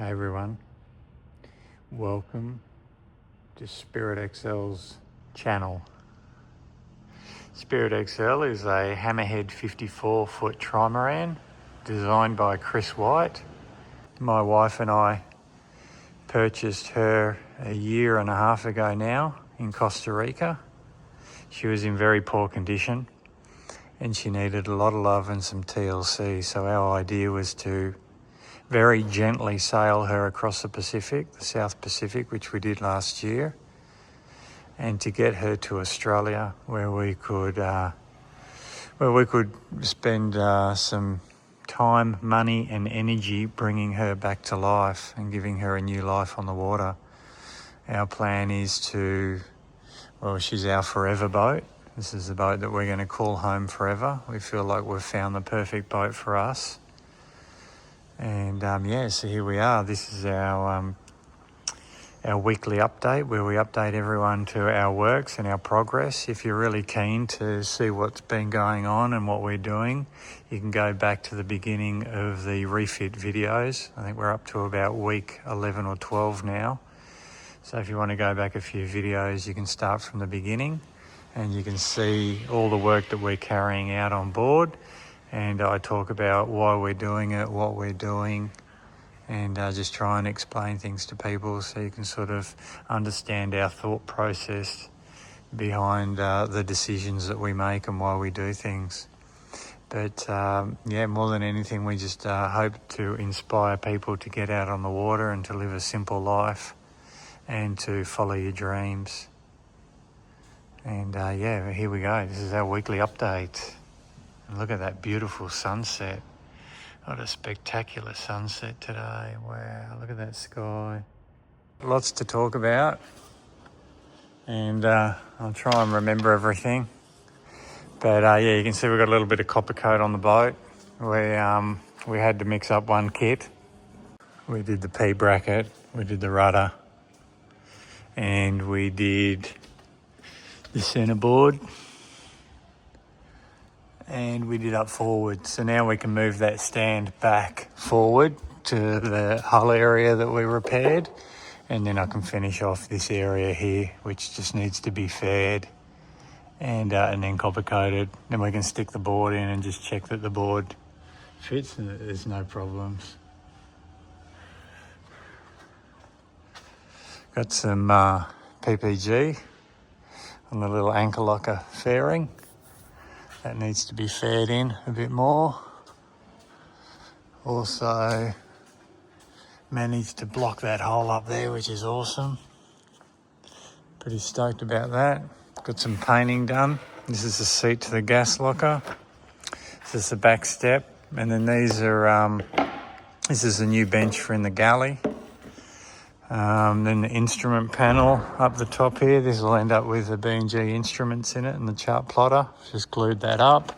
Hey everyone, welcome to Spirit XL's channel. Spirit XL is a hammerhead 54-foot trimaran designed by Chris White. My wife and I purchased her a year and a half ago now in Costa Rica. She was in very poor condition and she needed a lot of love and some TLC, so our idea was to very gently sail her across the Pacific, the South Pacific, which we did last year, and to get her to Australia where we could spend some time, money and energy bringing her back to life and giving her a new life on the water. Our plan is she's our forever boat. This is the boat that we're going to call home forever. We feel like we've found the perfect boat for us. And so here we are. This is our weekly update where we update everyone to our works and our progress. If you're really keen to see what's been going on and what we're doing, you can go back to the beginning of the Refit videos. I think we're up to about week 11 or 12 now. So if you want to go back a few videos, you can start from the beginning and you can see all the work that we're carrying out on board. And I talk about why we're doing it, what we're doing, and just try and explain things to people so you can sort of understand our thought process behind the decisions that we make and why we do things. But more than anything, we just hope to inspire people to get out on the water and to live a simple life and to follow your dreams. And here we go. This is our weekly update. And look at that beautiful sunset. What a spectacular sunset today. Wow, look at that sky. Lots to talk about. And I'll try and remember everything. But you can see we've got a little bit of copper coat on the boat. We had to mix up one kit. We did the P bracket, we did the rudder, and we did the centerboard. And we did up forward. So now we can move that stand back forward to the hull area that we repaired. And then I can finish off this area here, which just needs to be faired and then copper coated. Then we can stick the board in and just check that the board fits and that there's no problems. Got some PPG on the little anchor locker fairing. That needs to be faired in a bit more. Also managed to block that hole up there, which is awesome. Pretty stoked about that. Got some painting done. This is the seat to the gas locker. This is the back step. And then these are, this is the new bench for in the galley. Then the instrument panel up the top here. This will end up with the B&G instruments in it and the chart plotter. Just glued that up.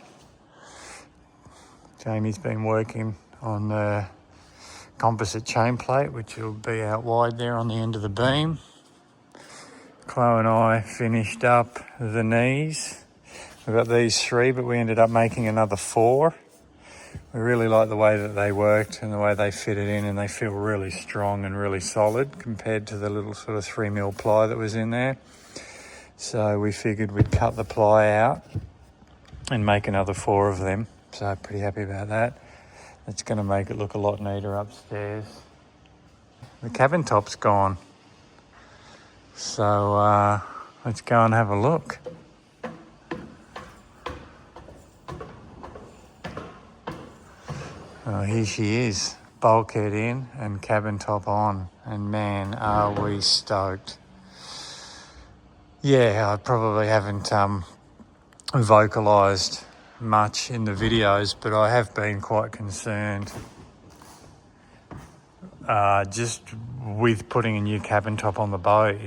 Jamie's been working on the composite chain plate, which will be out wide there on the end of the beam. Chloe and I finished up the knees. We've got these 3, but we ended up making another 4. We really like the way that they worked and the way they fitted in, and they feel really strong and really solid compared to the little sort of 3mm ply that was in there. So we figured we'd cut the ply out and make another 4 of them. So pretty happy about that. It's going to make it look a lot neater upstairs. The cabin top's gone. So let's go and have a look. Oh, here she is, bulkhead in and cabin top on, and man, are we stoked. Yeah, I probably haven't vocalised much in the videos, but I have been quite concerned just with putting a new cabin top on the boat,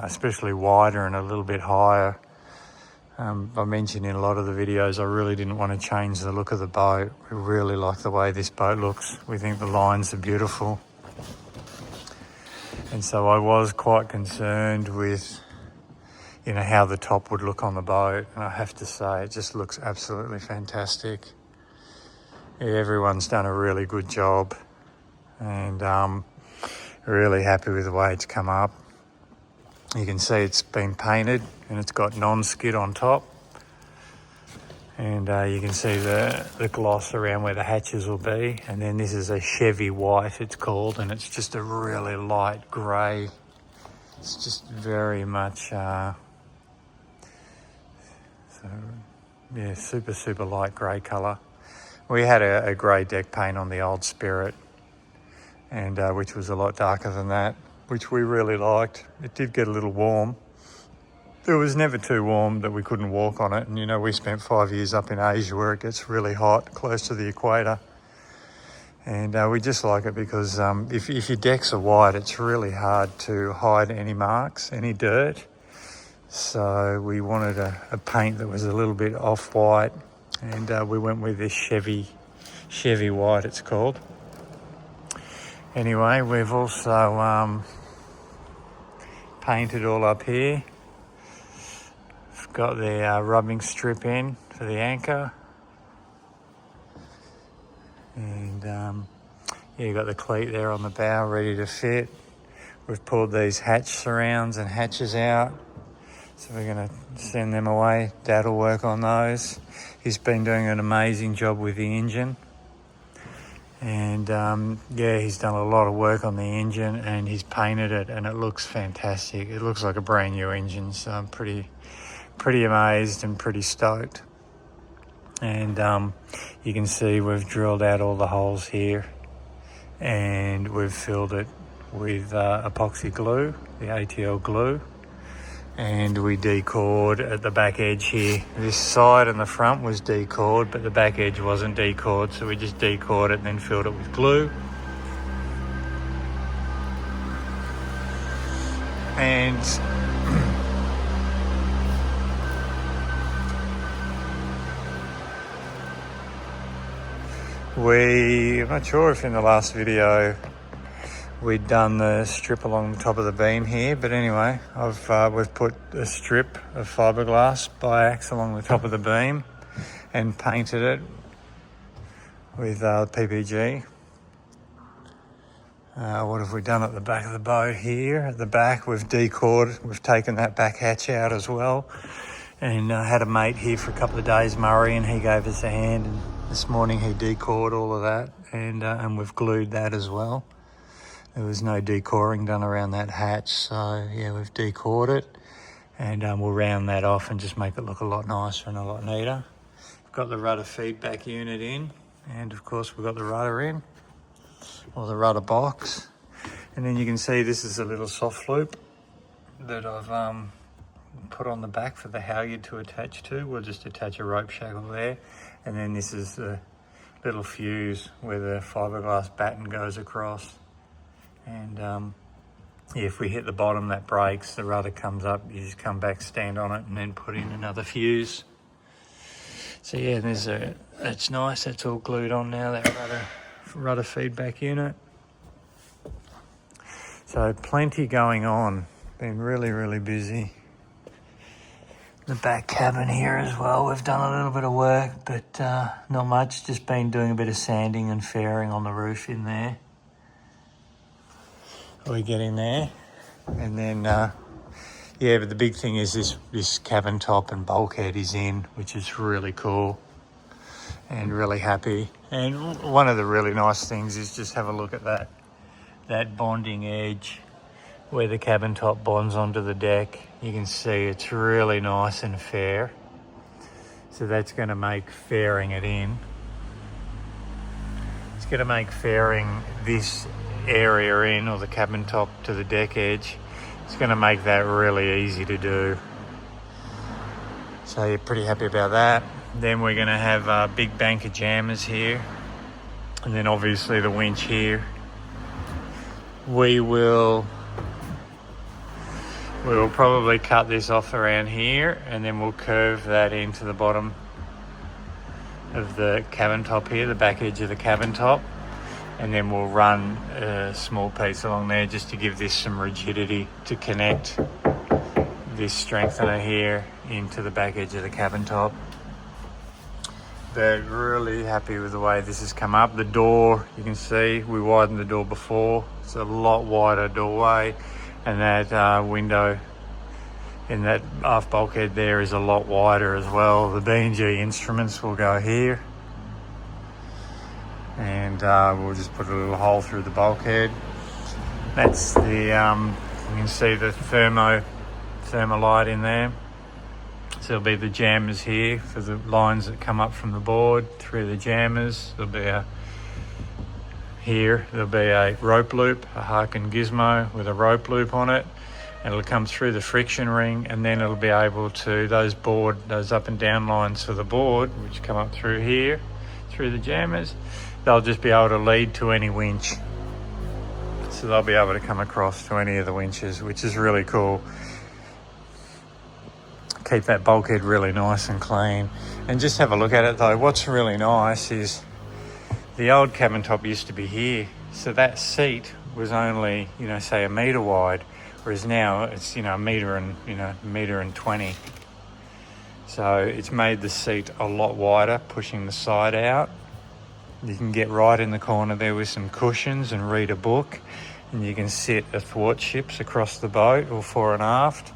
especially wider and a little bit higher. I mentioned in a lot of the videos I really didn't want to change the look of the boat. We really like the way this boat looks. We think the lines are beautiful. And so I was quite concerned with, how the top would look on the boat. And I have to say, it just looks absolutely fantastic. Yeah, everyone's done a really good job. And Really happy with the way it's come up. You can see it's been painted and it's got non-skid on top. And you can see the gloss around where the hatches will be. And then this is a Chevy white, it's called, and it's just a really light grey. It's just very much, super light grey colour. We had a grey deck paint on the old Spirit, and which was a lot darker than that, which we really liked. It did get a little warm. It was never too warm that we couldn't walk on it. And, you know, we spent 5 years up in Asia where it gets really hot, close to the equator. And we just like it because if your decks are white, it's really hard to hide any marks, any dirt. So we wanted a paint that was a little bit off-white. And we went with this Chevy white, it's called. Anyway, we've also painted all up here. Got the rubbing strip in for the anchor, and you've got the cleat there on the bow ready to fit. We've pulled these hatch surrounds and hatches out, so we're going to send them away. Dad will work on those. He's been doing an amazing job with the engine, and he's done a lot of work on the engine and he's painted it and it looks fantastic. It looks like a brand new engine, so I'm pretty amazed and pretty stoked. And you can see we've drilled out all the holes here and we've filled it with epoxy glue, the ATL glue, and we decored at the back edge here. This side and the front was decored, but the back edge wasn't decored, so we just decored it and then filled it with glue. And I'm not sure if in the last video we'd done the strip along the top of the beam here, but anyway, we've put a strip of fiberglass biax along the top of the beam and painted it with PPG. What have we done at the back of the boat here? At the back we've decored, we've taken that back hatch out as well, and had a mate here for a couple of days, Murray, and he gave us a hand, and this morning he decored all of that, and we've glued that as well. There was no decoring done around that hatch, so yeah, we've decored it, and we'll round that off and just make it look a lot nicer and a lot neater. We've got the rudder feedback unit in, and of course we've got the rudder in, or the rudder box. And then you can see this is a little soft loop that I've put on the back for the halyard to attach to. We'll just attach a rope shackle there, and then this is the little fuse where the fiberglass batten goes across. And if we hit the bottom, that breaks, the rudder comes up, you just come back, stand on it, and then put in another fuse. So yeah, it's nice, that's all glued on now, that rudder feedback unit. So plenty going on, been really busy. The back cabin here as well, we've done a little bit of work, but not much, just been doing a bit of sanding and fairing on the roof in there. We get in there, and then but the big thing is this cabin top and bulkhead is in, which is really cool and really happy. And one of the really nice things is just have a look at that bonding edge where the cabin top bonds onto the deck. You can see it's really nice and fair, so that's going to make fairing it in. It's going to make fairing this area in, or the cabin top to the deck edge. It's going to make that really easy to do, so you're pretty happy about that. Then we're going to have a big bank of jammers here, and then obviously the winch here. We will probably cut this off around here, and then we'll curve that into the bottom of the cabin top here, the back edge of the cabin top. And then we'll run a small piece along there just to give this some rigidity to connect this strengthener here into the back edge of the cabin top. they're really happy with the way this has come up. The door, you can see, we widened the door before. It's a lot wider doorway, and that window in that aft bulkhead there is a lot wider as well. The B&G instruments will go here, and we'll just put a little hole through the bulkhead. That's the, you can see the thermalite in there. So there'll be the jammers here for the lines that come up from the board through the jammers. There'll be there'll be a rope loop, a Harkin gizmo with a rope loop on it. And it'll come through the friction ring, and then it'll be able to, those up and down lines for the board, which come up through here, through the jammers, they'll just be able to lead to any winch. So they'll be able to come across to any of the winches, which is really cool. Keep that bulkhead really nice and clean. And just have a look at it though. What's really nice is the old cabin top used to be here. So that seat was only, say a metre wide, whereas now it's, a metre and 20. So it's made the seat a lot wider, pushing the side out. You can get right in the corner there with some cushions and read a book, and you can sit athwartships across the boat or fore and aft.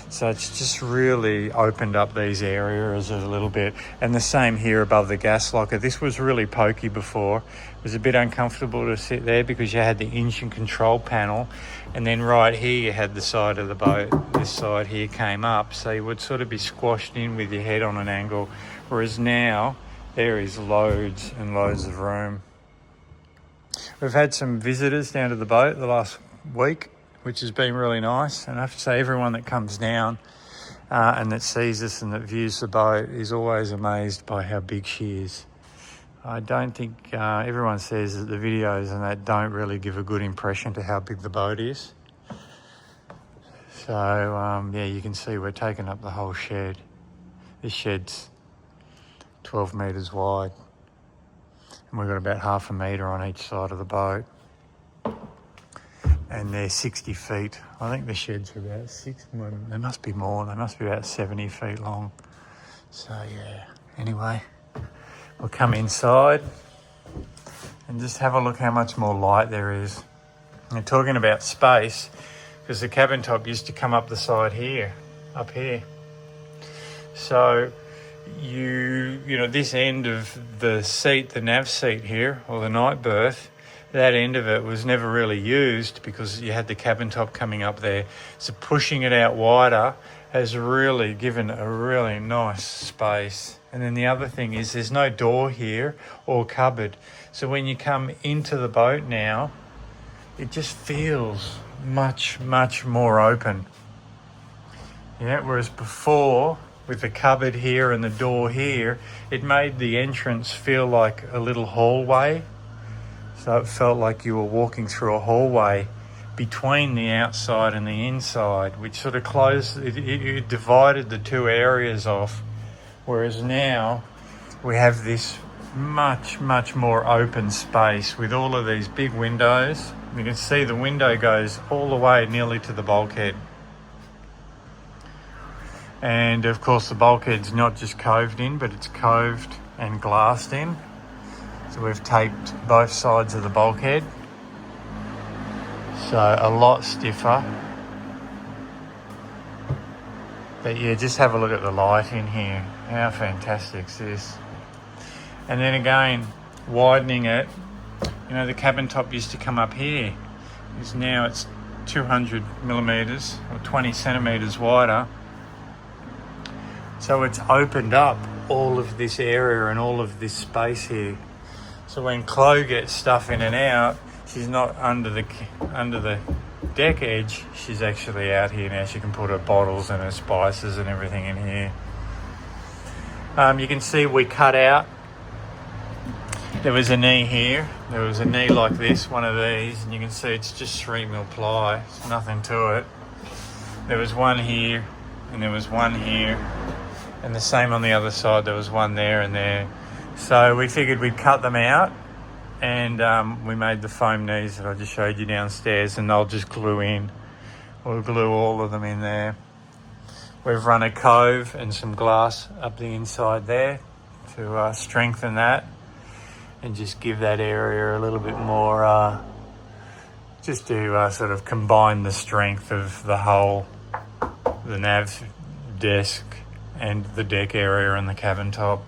So it's just really opened up these areas a little bit. And the same here above the gas locker. This was really pokey before. It was a bit uncomfortable to sit there because you had the engine control panel. And then right here you had the side of the boat. This side here came up. So you would sort of be squashed in with your head on an angle. Whereas now there is loads and loads of room. We've had some visitors down to the boat the last week, which has been really nice. And I have to say, everyone that comes down and that sees us and that views the boat is always amazed by how big she is. I don't think everyone says that the videos and that don't really give a good impression to how big the boat is. So yeah, you can see we're taking up the whole shed. This shed's 12 metres wide, and we've got about half a metre on each side of the boat. And they're 60 feet. I think the sheds are about they must be more. They must be about 70 feet long. So yeah, anyway, we'll come inside and just have a look how much more light there is. And talking about space, because the cabin top used to come up the side here, up here. So this end of the seat, the nav seat here, or the night berth, that end of it was never really used because you had the cabin top coming up there. So pushing it out wider has really given a really nice space. And then the other thing is there's no door here or cupboard. So when you come into the boat now, it just feels much, much more open. Yeah, whereas before, with the cupboard here and the door here, it made the entrance feel like a little hallway. So it felt like you were walking through a hallway between the outside and the inside, which sort of it divided the two areas off. Whereas now we have this much, much more open space with all of these big windows. You can see the window goes all the way nearly to the bulkhead. And of course the bulkhead's not just coved in, but it's coved and glassed in. So we've taped both sides of the bulkhead. So a lot stiffer. But yeah, just have a look at the light in here. How fantastic is this? And then again, widening it, the cabin top used to come up here. Now it's 200 millimetres or 20 centimetres wider. So it's opened up all of this area and all of this space here. So when Chloe gets stuff in and out, she's not under the deck edge. She's actually out here now. She can put her bottles and her spices and everything in here. You can see we cut out. There was a knee here. There was a knee like this, one of these, and you can see it's just 3mm ply. It's nothing to it. There was one here, and there was one here, and the same on the other side. There was one there and there. So we figured we'd cut them out, and we made the foam knees that I just showed you downstairs, and they'll just glue in. We'll glue all of them in there. We've run a cove and some glass up the inside there to strengthen that and just give that area a little bit more, just to sort of combine the strength of the hull, the nav desk and the deck area and the cabin top,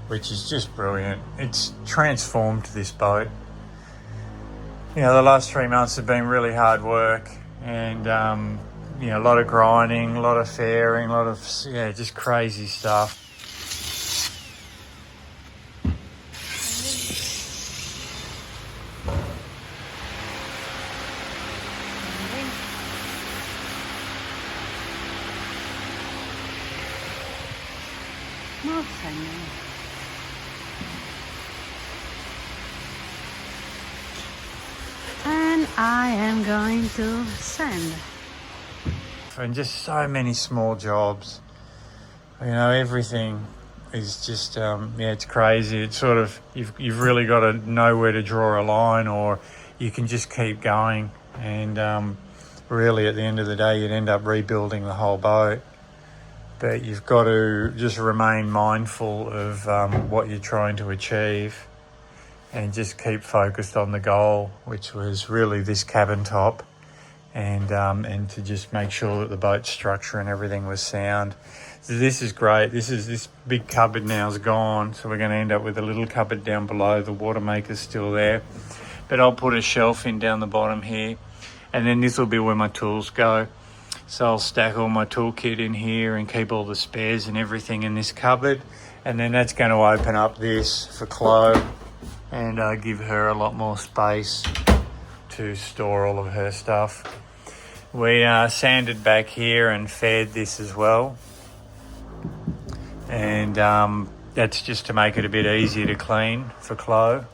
which is just brilliant. It's transformed this boat. You know, the last 3 months have been really hard work, and you know, a lot of grinding, a lot of fairing, a lot of, yeah, just crazy stuff. And I am going to sand. And just so many small jobs. You know, everything is just, yeah, it's crazy. It's sort of, you've really got to know where to draw a line, or you can just keep going. And really, at the end of the day, you'd end up rebuilding the whole boat. But you've got to just remain mindful of what you're trying to achieve, and just keep focused on the goal, which was really this cabin top, and to just make sure that the boat structure and everything was sound. So this is great. This big cupboard now is gone, so we're going to end up with a little cupboard down below. The water maker's still there, but I'll put a shelf in down the bottom here, and then this will be where my tools go. So I'll stack all my toolkit in here and keep all the spares and everything in this cupboard. And then that's going to open up this for Chloe and give her a lot more space to store all of her stuff. We sanded back here and faired this as well. And that's just to make it a bit easier to clean for Chloe.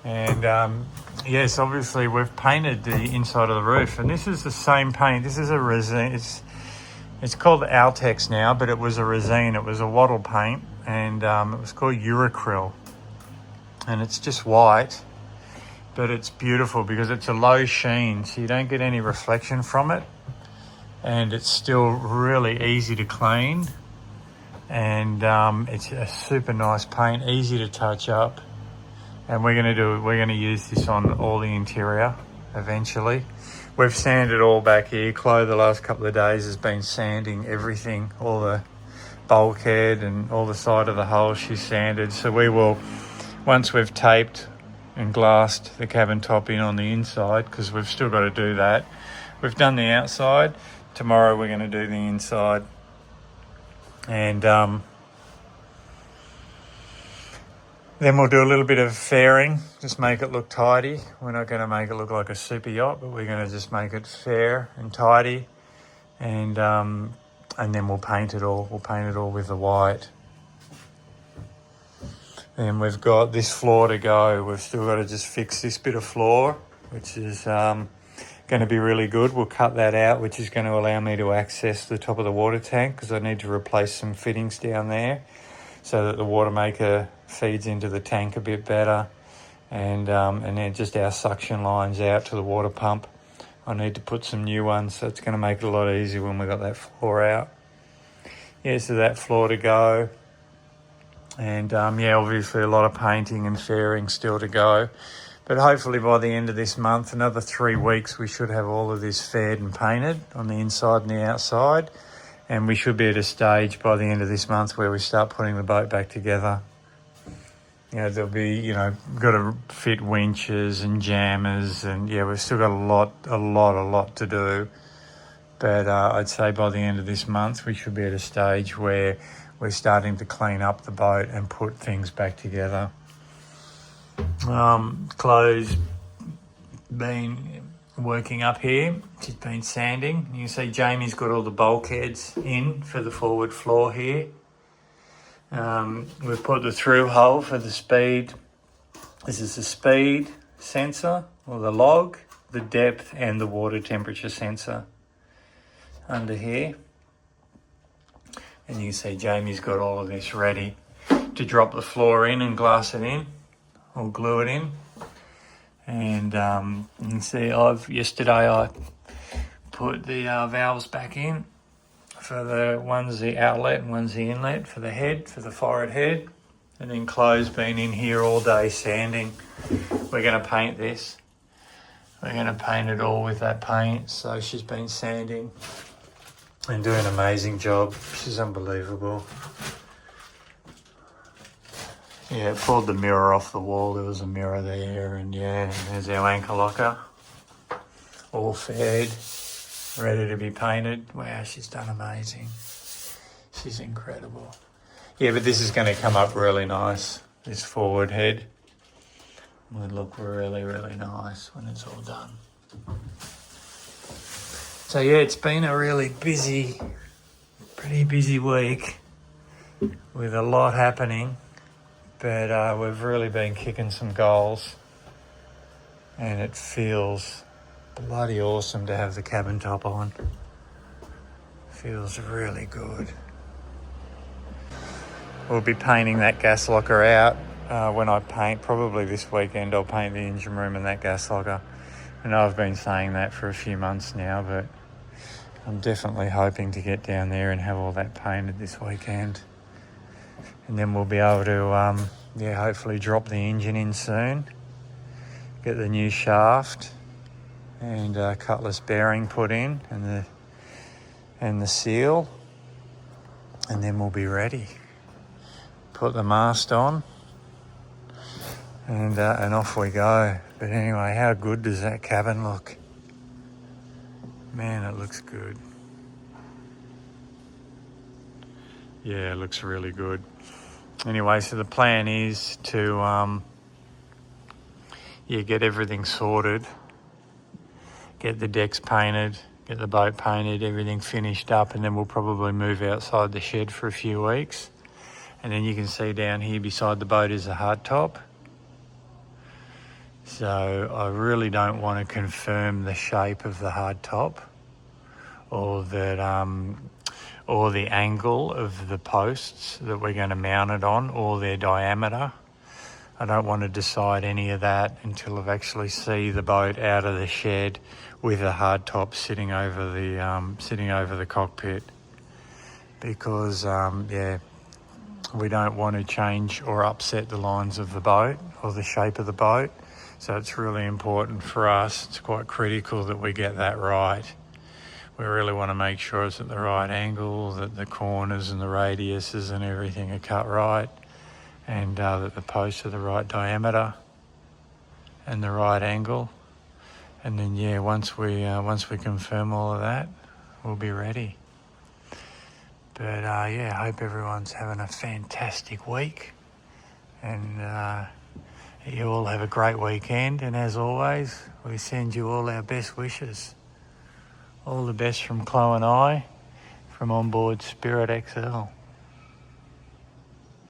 And yes, obviously we've painted the inside of the roof, and this is the same paint. This is a resin. It's called Altex now, but it was a resin. It was a wattle paint, and it was called Uracryl. And it's just white, but it's beautiful because it's a low sheen, so you don't get any reflection from it, and it's still really easy to clean. And it's a super nice paint, easy to touch up. And we're going to use this on all the interior eventually. We've sanded all back here. Chloe, the last couple of days, has been sanding everything, all the bulkhead and all the side of the hull she's sanded. So we will, once we've taped and glassed the cabin top in on the inside, because we've still got to do that. We've done the outside. Tomorrow we're going to do the inside. And then we'll do a little bit of fairing, just make it look tidy. We're not going to make it look like a super yacht, but we're going to just make it fair and tidy. And then we'll paint it all. We'll paint it all with the white. Then we've got this floor to go. We've still got to just fix this bit of floor, which is going to be really good. We'll cut that out, which is going to allow me to access the top of the water tank, because I need to replace some fittings down there so that the water maker feeds into the tank a bit better, and then just our suction lines out to the water pump. I need to put some new ones, so it's going to make it a lot easier when we got that floor out. Yeah, so that floor to go, and yeah, obviously a lot of painting and fairing still to go, but hopefully by the end of this month, another 3 weeks, we should have all of this faired and painted on the inside and the outside. And we should be at a stage by the end of this month where we start putting the boat back together. You know, there'll be, you know, got to fit winches and jammers, and yeah, we've still got a lot to do. But I'd say by the end of this month, we should be at a stage where we're starting to clean up the boat and put things back together. Chloe's been working up here. She's been sanding. You can see Jamie's got all the bulkheads in for the forward floor here. We've put the through hole for the speed. This is the speed sensor, or the log, the depth and the water temperature sensor under here. And you can see Jamie's got all of this ready to drop the floor in and glass it in, or glue it in. And you can see yesterday I put the valves back in for one's the outlet and one's the inlet for the head, for the forward head. And then Chloe's been in here all day sanding. We're going to paint this. We're going to paint it all with that paint. So she's been sanding and doing an amazing job. She's unbelievable. Yeah, pulled the mirror off the wall. There was a mirror there, and yeah, there's our anchor locker. All fed, ready to be painted. Wow, she's done amazing. She's incredible. Yeah, but this is going to come up really nice, this forward head. Will look really, really nice when it's all done. So yeah, it's been a really busy, pretty busy week with a lot happening, but we've really been kicking some goals, and it feels bloody awesome to have the cabin top on. Feels really good. We'll be painting that gas locker out when I paint. Probably this weekend I'll paint the engine room and that gas locker. I know I've been saying that for a few months now, but I'm definitely hoping to get down there and have all that painted this weekend. And then we'll be able to, hopefully drop the engine in soon, get the new shaft and cutlass bearing put in and the seal, and then we'll be ready. Put the mast on and off we go. But anyway, how good does that cabin look? Man, it looks good. Yeah, it looks really good. Anyway, so the plan is to get everything sorted, get the decks painted, get the boat painted, everything finished up, and then we'll probably move outside the shed for a few weeks. And then you can see down here beside the boat is a hard top. So I really don't want to confirm the shape of the hard top or that or the angle of the posts that we're going to mount it on, or their diameter. I don't want to decide any of that until I've actually see the boat out of the shed with a hard top sitting over the cockpit, because we don't want to change or upset the lines of the boat or the shape of the boat. So it's really important for us. It's quite critical that we get that right. We really want to make sure it's at the right angle, that the corners and the radiuses and everything are cut right, and that the posts are the right diameter and the right angle. And then once we confirm all of that, we'll be ready. But I hope everyone's having a fantastic week, and you all have a great weekend. And as always, we send you all our best wishes. All the best from Chloe and I, from Onboard Spirit XL.